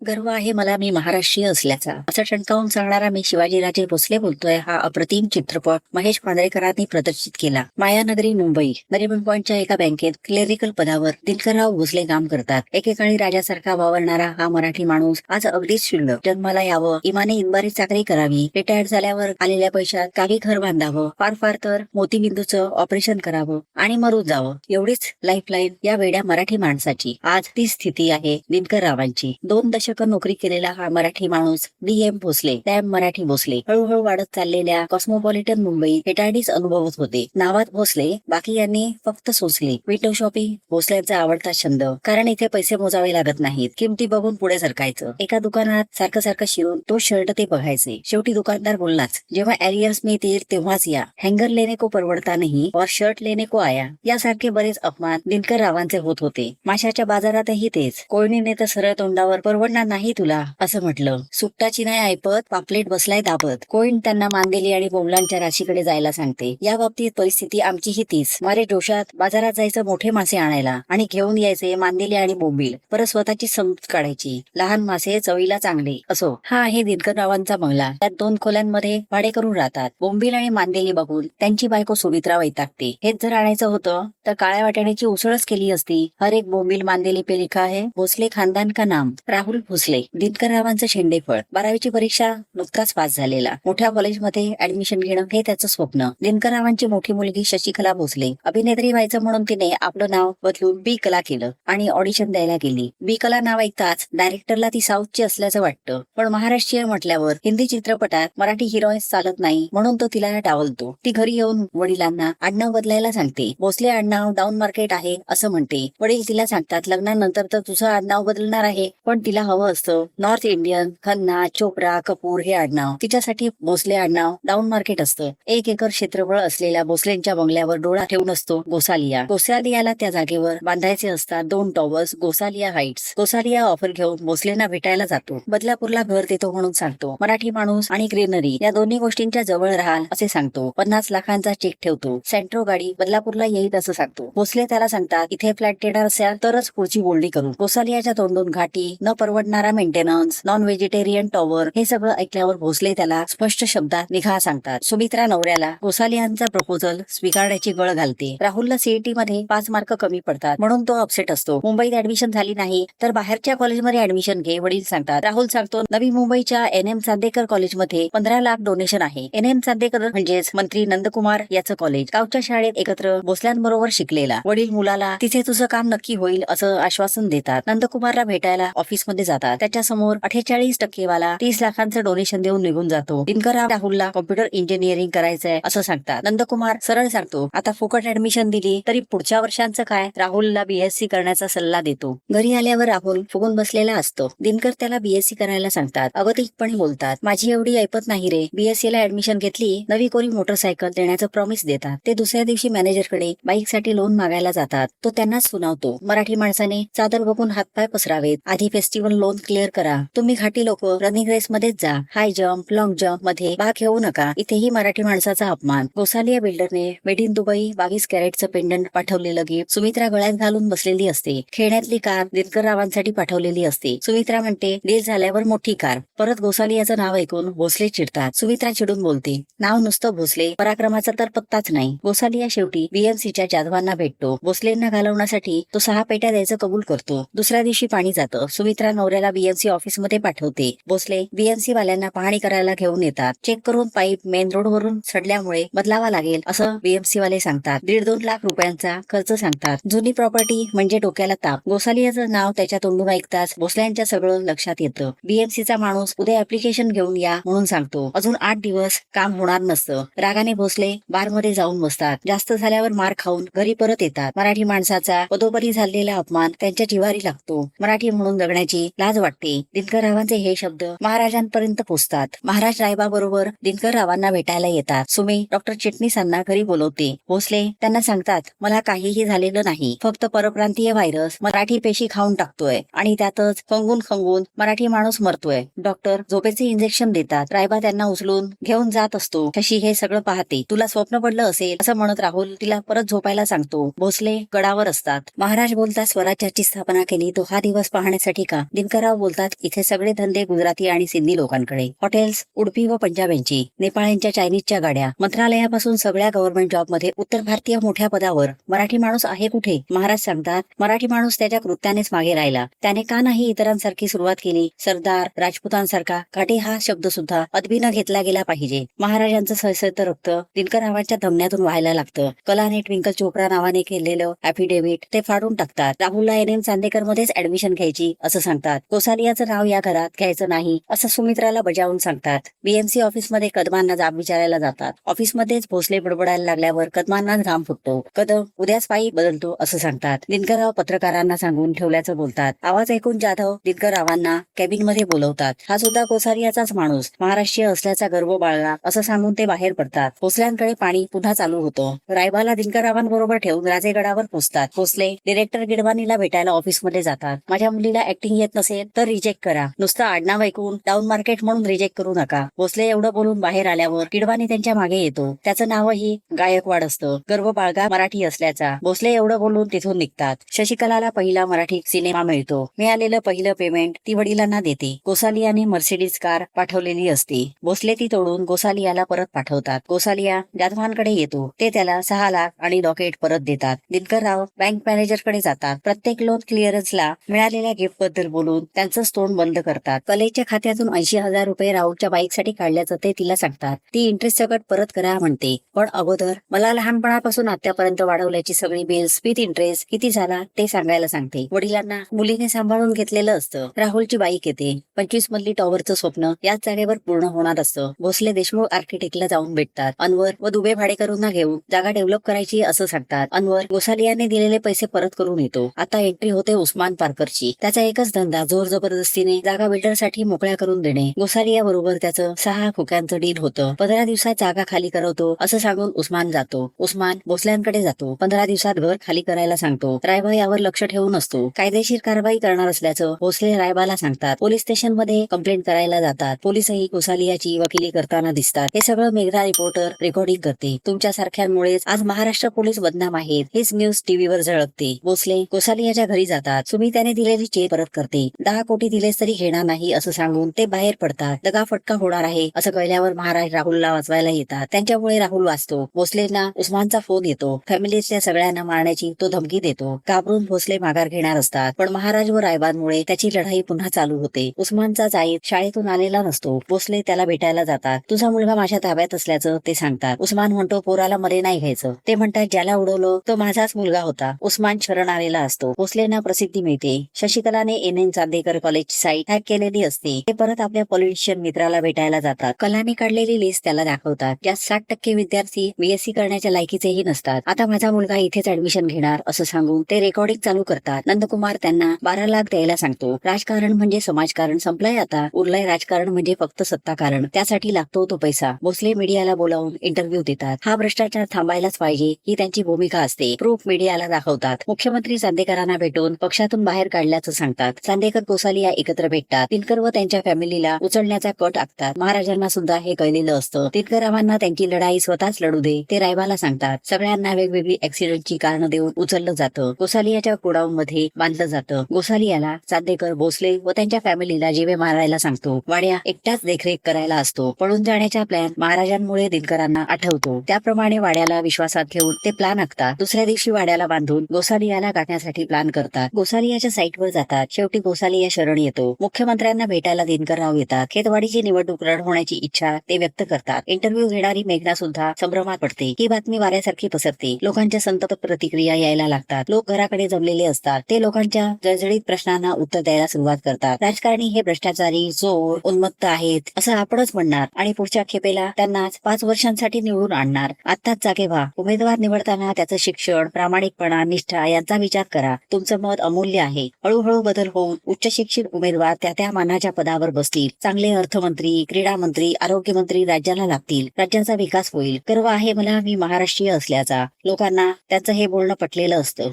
गर्व आहे मला मी महाराष्ट्रीय असल्याचा, असं ठणकावून सांगणारा मी शिवाजीराजे भोसले बोलतोय. हा अप्रतिम चित्रपट महेश पांढरेकरांनी प्रदर्शित केला. मायानगरी मुंबई नरिमन पॉइंटच्या एका बँकेत क्लेरिकल पदावर दिनकरराव भोसले काम करतात. एकेकाळी राजासारखा वावरणारा हा मराठी माणूस आज अगदीच क्षुल्लक. जन्माला यावं, इमाने इतबारी चाकरी करावी, रिटायर्ड झाल्यावर आलेल्या पैशात गावी घर बांधावं, फार फार तर मोतीबिंदूचं ऑपरेशन करावं आणि मरून जावं, एवढीच लाईफलाईन या वेड्या मराठी माणसाची. आज ती स्थिती आहे दिनकररावांची. 2 दशक नोकरी केलेला हा मराठी माणूस DM भोसले, डॅम मराठी भोसले, हळूहळू वाढत चाललेल्या कॉस्मोपॉलिटन मुंबई हेटाडीच अनुभवत होते. नावात भोसले, बाकी यांनी फक्त सोसले. विंडो शॉपिंग भोसल्यांचा आवडता छंद, कारण इथे पैसे मोजावे लागत नाहीत. किमती बघून पुढे सरकायचं. एका दुकानात सारखं सारखं शिरून तो शर्ट ते बघायचे. शेवटी दुकानदार बोललाच, जेव्हा एरियर्स मिळतील तेव्हाच या. हँगर लेने को परवडता नहीं और शर्ट लेने को आया, यासारखे बरेच अपमान दिनकर रावांचे होत होते. माशाच्या बाजारातही तेच. कोयणीने तर सरळ तोंडावर परवडणार नाही तुला असं म्हटलं. सुट्टाची नाही ऐपत, पापलेट बसलाय दाबत. कोईन त्यांना मांदेली आणि बोंबलांच्या राशीकडे जायला सांगते. या बाबतीत परिस्थिती आमचीही तीच. मारे जोशात बाजारात जायचं मोठे मासे आणायला आणि घेऊन यायचे मांदेली आणि बोंबील. परत स्वतःची समजूत काढायची. लहान मासे चवीला चांगले. असो, हा आहे दिनकररावांचा बंगला. त्यात 2 खोल्यांमध्ये भाडे करून राहतात. बोंबील आणि मांदेली बघून त्यांची बायको सुमित्रा वैतागते. हेच जर आणायचं होतं तर काळ्या वाटाण्याची उसळच केली असती. हर एक बोंबील मांदेली पे लिखा है भोसले खानदान का नाम, राहुल भोसले. दिनकररावांचं शेंडेफळ. 12वीची परीक्षा नुकताच पास झालेला. मोठ्या कॉलेजमध्ये ऍडमिशन घेणं हे त्याचं स्वप्न. दिनकररावांची मोठी मुलगी शशिकला भोसले अभिनेत्री व्हायचं म्हणून तिने आपलं नाव बदलून बी कला केलं आणि ऑडिशन द्यायला गेली. बी कला नाव ऐकताच डायरेक्टरला ती साऊथची असल्याचं वाटतं, पण महाराष्ट्रीय म्हटल्यावर हिंदी चित्रपटात मराठी हिरोईन्स चालत नाही म्हणून तो तिला डावलतो. ती घरी येऊन वडिलांना आडनाव बदलायला सांगते. भोसले आडनाव डाऊन मार्केट आहे असं म्हणते. वडील तिला सांगतात, लग्नानंतर तर तुझं आडनाव बदलणार आहे, पण तिला हवं असतं नॉर्थ इंडियन, खन्ना, चोप्रा, कपूर हे आडनाव. तिच्यासाठी भोसले आडनाव डाऊन मार्केट असतं. 1 एकर क्षेत्रफळ असलेल्या भोसलेंच्या बंगल्यावर डोळा ठेवून असतो गोसालिया. गोसालियाला त्या जागेवर बांधायचे असतात 2 towers, Gosalia heights. Gosalia offer घेऊन भोसलेंना भेटायला जातो. बदलापूरला घर देतो म्हणून सांगतो. मराठी माणूस आणि ग्रीनरी या दोन्ही गोष्टींच्या जवळ राहाल असे सांगतो. 50 लाखांचा चेक ठेवतो. सेंट्रो गाडी बदलापूरला येईल असं सांगतो. भोसले त्याला सांगतात, इथे फ्लॅट देणार असाल तरच पुढची बोलणी करू. गोसालियाच्या तोंडून घाटी, न परवडणारा मेंटेनन्स, नॉन व्हेजिटेरियन टॉवर हे सगळं ऐकल्यावर भोसले त्याला स्पष्ट शब्दात निघा सांगतात. सुमित्रा नवऱ्याला गोसालियांचा प्रपोजल स्वीकारण्याची गळ घालते. राहुलला सीईटी मध्ये 5 मार्क कमी पडतात म्हणून तो अपसेट असतो. मुंबईत ऍडमिशन झाली नाही तर बाहेरच्या कॉलेजमध्ये ऍडमिशन घे वडील सांगतात. राहुल सांगतो, नवी मुंबईच्या NM चांदेकर कॉलेजमध्ये 15 लाख डोनेशन आहे. NM चांदेकर म्हणजेच मंत्री नंदकुमार याचं कॉलेज. गावच्या शाळेत एकत्र भोसल्यांबरोबर शिकलेला. वडील मुलाला तिथे तुझं काम नक्की होईल असं आश्वासन देतात. नंदकुमारला भेटायला ऑफिसमध्ये जातात. त्याच्या समोर 48% वाला 30 लाखांचं डोनेशन देऊन निघून जातो. दिनकरराव राहुलला कॉम्प्युटर इंजिनिअरिंग करायचंय असं सांगतात. नंदकुमार सरळ सांगतो, आता फुकट ऍडमिशन दिली तरी पुढच्या वर्षांचं काय. राहुलला BSc करण्याचा सल्ला देतो. घरी आल्यावर राहुल फुगून बसलेला असतो. दिनकर त्याला BSc करायला सांगतात. अगतिकपणे बोलतात, माझी एवढी ऐपत नाही रे. BSc ला ऍडमिशन घेतली, नवी कोरी मोटरसायकल देण्याचं प्रॉमिस देतात. ते दुसऱ्या दिवशी मॅनेजरकडे बाईकसाठी लोन मागायला जातात. तो त्यांनाच सुनावतो. मराठी माणसाने चादर बघून हातपाय पसरावेत. आधी फेस्टिवल लोन क्लिअर करा. तुम्ही घाटी लोक रनिंग रेस मध्येच जा. हाय जम्प, लॉंग जम्प मध्ये भाग घेऊ नका. इथेही मराठी माणसाचा अपमान. गोसालिया बिल्डरने मेड इन दुबई 22 कॅरेटचं पेंडंट पाठवलेलं गिफ्ट सुमित्रा गळ्यात घालून बसलेली असते. खेळण्यातली कार दिनकररावांसाठी पाठवलेली असते. सुमित्रा म्हणते, डील झाल्यावर मोठी कार. परत गोसालियाचं नाव ऐकून भोसले चिडतात. सुमित्रा चिडून बोलते, नाव नुसतं भोसले, पराक्रमाचा तर पत्ताच नाही. गोसालिया शेवटी BMCच्या जाधवांना भेटतो. भोसलेंना घालवण्यासाठी तो 6 पेट्या द्यायचं कबूल करतो. दुसऱ्या दिवशी पाणी जातं. सुमित्रा नवऱ्याला BMC ऑफिस मध्ये पाठवते. भोसले BMC वाल्यांना पाहणी करायला घेऊन येतात. चेक करून पाईप मेन रोड वरून सडल्यामुळे बदलावा लागेल असं BMC वाले सांगतात. 1.5-2 लाख रुपयांचा खर्च सांगतात. जुनी प्रॉपर्टी म्हणजे डोक्याला ताप. गोसालियाचं नाव त्याच्या तोंडून ऐकताच भोसल्यांच्या सगळं लक्षात येतं. BMCचा माणूस उद्या ऍप्लिकेशन घेऊन या म्हणून सांगतो. अजून 8 दिवस काम होणार नसतं. रागाने भोसले बारमध्ये जाऊन बसतात. जास्त झाल्यावर मार खाऊन घरी परत येतात. मराठी माणसाचा पदोपरी झालेला अपमान त्यांच्या जिव्हारी लागतो. मराठी म्हणून जगण्याची लाज वाटते. दिनकररावांचे हे शब्द महाराजांपर्यंत पोहोचतात. महाराज रायबाबरोबर दिनकररावांना भेटायला येतात. सुमी डॉक्टर चिटणीसांना घरी बोलवते. भोसले त्यांना सांगतात, मला काहीही झालेलं नाही, फक्त परप्रांतीय व्हायरस मराठी पेशी खाऊन टाकतोय आणि त्यातच खंगून खंगून मराठी माणूस मरतोय. डॉक्टर झोपेचे इंजेक्शन देतात. रायबा त्यांना उचलून घेऊन जात असतो. शशी हे सगळं पाहते. तुला स्वप्न पडलं असेल असं म्हणत राहुल तिला परत झोपायला सांगतो. भोसले गडावर असतात. महाराज बोलतात, स्वराज्याची स्थापना केली तो हा दिवस पाहण्यासाठी का. दिनकरराव बोलतात, इथे सगळे धंदे गुजराती आणि सिंधी लोकांकडे, हॉटेल्स उडपी व पंजाब्यांची, नेपाळ्यांच्या, चायनीजच्या गाड्या, मंत्रालयापासून सगळ्या गव्हर्नमेंट जॉबमध्ये उत्तर भारतीय मोठ्या पदावर मराठी माणूस आहे कुठे? महाराज सांगतात, मराठी माणूस त्याच्या कृत्यानेच मागे राहिला. त्याने का नाही इतरांसारखी सुरुवात केली? सरदार, राजपुतांसारखा काटे हा शब्द सुद्धा अदबीनं घेतला गेला पाहिजे. महाराजांचं सळसळतं रक्त दिनकररावांच्या धमन्यातून व्हायला लागतं. कलाने ट्विंकल चोपडा नावाने केलेलं ऍफिडेव्हिट ते फाडून टाकतात. राहुलला एन चांदेकर मध्येच ऍडमिशन घ्यायची असं सांगतात. कोसालियाचं नाव या घरात घ्यायचं नाही असं सुमित्राला बजावून सांगतात. बीएमसी ऑफिसमध्ये कदमांना जाब विचारायला जातात. ऑफिसमध्येच भोसले बडबडायला लागल्यावर कदमांना घाम फुटतो. कदम उद्याच पायी बदलतो असं सांगतात. दिनकरराव पत्रकारांना सांगून ठेवल्याचं बोलतात. आवाज ऐकून जाधव दिनकररावांना कॅबिनमध्ये बोलवतात. हा सुद्धा कोसालियाचाच माणूस, महाराष्ट्रीय असल्याचा गर्व बाळगा असं सांगून ते बाहेर पडतात. भोसल्यांकडे पाणी पुन्हा चालू होतं. रायबाला दिनकररावांबरोबर ठेवून राजेगडावर पोहोचतात. भोसले डिरेक्टर गिडवानीला भेटायला ऑफिसमध्ये जातात. माझ्या मुलीला ऍक्टिंग येत नसेल तर रिजेक्ट करा. नुसतं आडनाव ऐकून डाऊन मार्केट म्हणून रिजेक्ट करू नका. भोसले एवढं बोलून बाहेर आल्यावर गिडवानी त्यांच्या मागे येतो. त्याचं नावही गायकवाड असतं. गर्व बाळगा मराठी असल्याचा. भोसले एवढं बोलून तिथून निघतात. शशिकलाला पहिला मराठी सिनेमा मिळतो. मिळालेलं पहिलं पेमेंट ती वडिलांना देते. गोसालियाने मर्सिडीज कार पाठवलेली असते. भोसले ती तोडून गोसालियाला परत पाठवतात. गोसालिया जाधवांकडे येतो. ते त्याला 6 लाख आणि डॉकेट परत देतात. दिनकरराव बँक मॅनेजरकडे जातात. प्रत्येक लोन क्लिअरन्सला मिळालेल्या गिफ्ट बद्दल बोलून त्यांचं तोंड बंद करतात. कलेच्या खात्यातून 80,000 रुपये राहुलच्या बाईकसाठी काढल्याचं ते तिला सांगतात. ती इंटरेस्ट सकट परत करा म्हणते. पण अगोदर मला लहानपणापासून आत्तापर्यंत वाढवल्याची सगळी बिल्स विथ इंटरेस्ट किती झाला ते सांगायला सांगते. वडिलांना मुलीने सांभाळून घेतलेलं असतं. राहुलची बाईक येते. 25 मधली टॉवरचं स्वप्न याच जागेवर पूर्ण होणार असतं. भोसले देशमुख आर्किटेक्टला जाऊन भेटतात. अनवर व दुबे भाडेकरूंना घेऊन जागा डेव्हलप करायची असं सांगतात. अनवर गोसालियाने दिलेले पैसे परत करून येतो. आता एंट्री होते उस्मान पारकरची. त्याचा एकच धंदा जोर जबरदस्तीने जागा बिल्डरसाठी मोकळ्या करून देणे. गोसालिया बरोबर त्याचं 6 खोक्यांचं डील होतं. 15 दिवसात जागा खाली करवतो असं सांगून उस्मान जातो. उस्मान भोसल्यांकडे जातो. 15 दिवसात घर खाली करायला सांगतो. रायबा यावर लक्ष ठेवून असतो. कायदेशीर कारवाई करणार असल्याचं भोसले रायबाला सांगतात. पोलीस स्टेशनमध्ये कंप्लेंट करायला जातात. पोलीसही गोसालियाची वकिली करताना दिसतात. हे सगळं मेघना रिपोर्टर रेकॉर्डिंग करते. तुमच्यासारख्यांमुळेच आज महाराष्ट्र पोलीस बदनाम आहेत. हेच न्यूज टीव्हीवर झळकते. भोसले गोसालियाच्या घरी जातात. सुमी त्याने दिलेली चेक परत करते. 10 कोटी दिलेस तरी घेणार नाही असं सांगून ते बाहेर पडतात. दगा फटका होणार आहे असं कळल्यावर महाराज राहुलला वाचवायला येतात. त्यांच्यामुळे राहुल वाचतो. भोसलेंना उस्मानचा फोन येतो. फॅमिलीच्या सगळ्यांना मारण्याची तो धमकी देतो. घाबरून भोसले माघार घेणार असतात. पण महाराज व रायबांमुळे त्याची लढाई पुन्हा चालू होते. उस्मानचा जाईद शाळेतून आलेला नसतो. भोसले त्याला भेटायला जातात. तुझा मुलगा माझ्या ताब्यात असल्याचं ते सांगतात. उस्मान म्हणतो पोराला मरे नाही घ्यायचं. ते म्हणतात ज्याला उडवलं तो माझाच मुलगा होता. उस्मान शरण आलेला असतो. भोसलेंना प्रसिद्धी मिळते. शशिकलाने एन चांदेकर कॉलेजची साईट हॅक केलेली असते. ते परत आपल्या पॉलिटिशियन मित्राला भेटायला जातात. कलाने काढलेली लिस्ट त्याला दाखवतात. ज्यात 60% विद्यार्थी बीएससी करण्याच्या लायकीचेही नसतात. आता माझा मुलगा इथेच ऍडमिशन घेणार असं सांगून ते रेकॉर्डिंग चालू करतात. नंदकुमार त्यांना 12 लाख द्यायला सांगतो. राजकारण म्हणजे समाजकारण संपलंय आता. उरलंय राजकारण म्हणजे फक्त सत्ताकारण. त्यासाठी लागतो तो पैसा. भोसले मीडियाला बोलावून इंटरव्ह्यू देतात. हा भ्रष्टाचार थांबायलाच पाहिजे ही त्यांची भूमिका असते. प्रूफ मीडियाला दाखवतात. मुख्यमंत्री चांदेकरांना भेटून पक्षातून बाहेर काढल्याचं सांगतात. चांदेकर गोसालिया एकत्र भेटतात. दिनकर व त्यांच्या फॅमिलीला उचलण्याचा कट आखतात. महाराजांना सुद्धा हे कळलेलं असतं. दिनकररावांना त्यांची लढाई स्वतःच लढू दे ते रायबाला सांगतात. सगळ्यांना वेगवेगळी ऍक्सिडेंटची कारणं देऊन उचललं जातं. गोसालियाच्या गोडाऊन मध्ये बांधलं जातं. गोसालियाला चांदेकर भोसले व त्यांच्या फॅमिलीला जीवे मारायला सांगतो. वाड्या एकटाच देखरेख करायला असतो. पळून जाण्याचा प्लॅन महाराजांमुळे दिनकरांना आठवतो. त्याप्रमाणे वाड्याला विश्वासात घेऊन ते प्लॅन आखतात. दुसऱ्या दिवशी वाड्याला बांधून गोसालियाला गाठण्यासाठी प्लॅन करतात. गोसालियाच्या साईटवर जातात. शेवटी गोसालिया शरण येतो. मुख्यमंत्र्यांना भेटायला दिनकरराव येतात. खेतवाडीची निवडणूक लढवण्याची इच्छा ते व्यक्त करतात. इंटरव्ह्यू घेणारी मेघना सुद्धा संभ्रमात पडते. ही बातमी वाऱ्यासारखी पसरते. लोकांच्या संतप्त प्रतिक्रिया यायला लागतात. लोक घराकडे जमलेले असतात. ते लोकांच्या जळजळीत प्रश्नांना उत्तर द्यायला सुरुवात करतात. राजकारणी हे भ्रष्टाचारी चोर उन्मत्त आहेत असं आपणच म्हणणार आणि पुढच्या खेपेला त्यांनाच 5 वर्षांसाठी निवडून आणणार. आत्ताच जागे व्हा. उमेदवार निवडताना त्याचं शिक्षण, प्रामाणिकपणा, निष्ठा यांचा विचार करा. तुमचं मत अमूल्य आहे. हळूहळू बदल होऊन उच्च शिक्षित उमेदवार त्या मानाच्या पदावर बसतील. चांगले अर्थमंत्री, क्रीडा मंत्री, आरोग्यमंत्री राज्याला लागतील. राज्याचा विकास होईल. गर्व आहे मला मी महाराष्ट्रीय असल्याचा. लोकांना त्यांचं हे बोलणं पटलेलं असतं.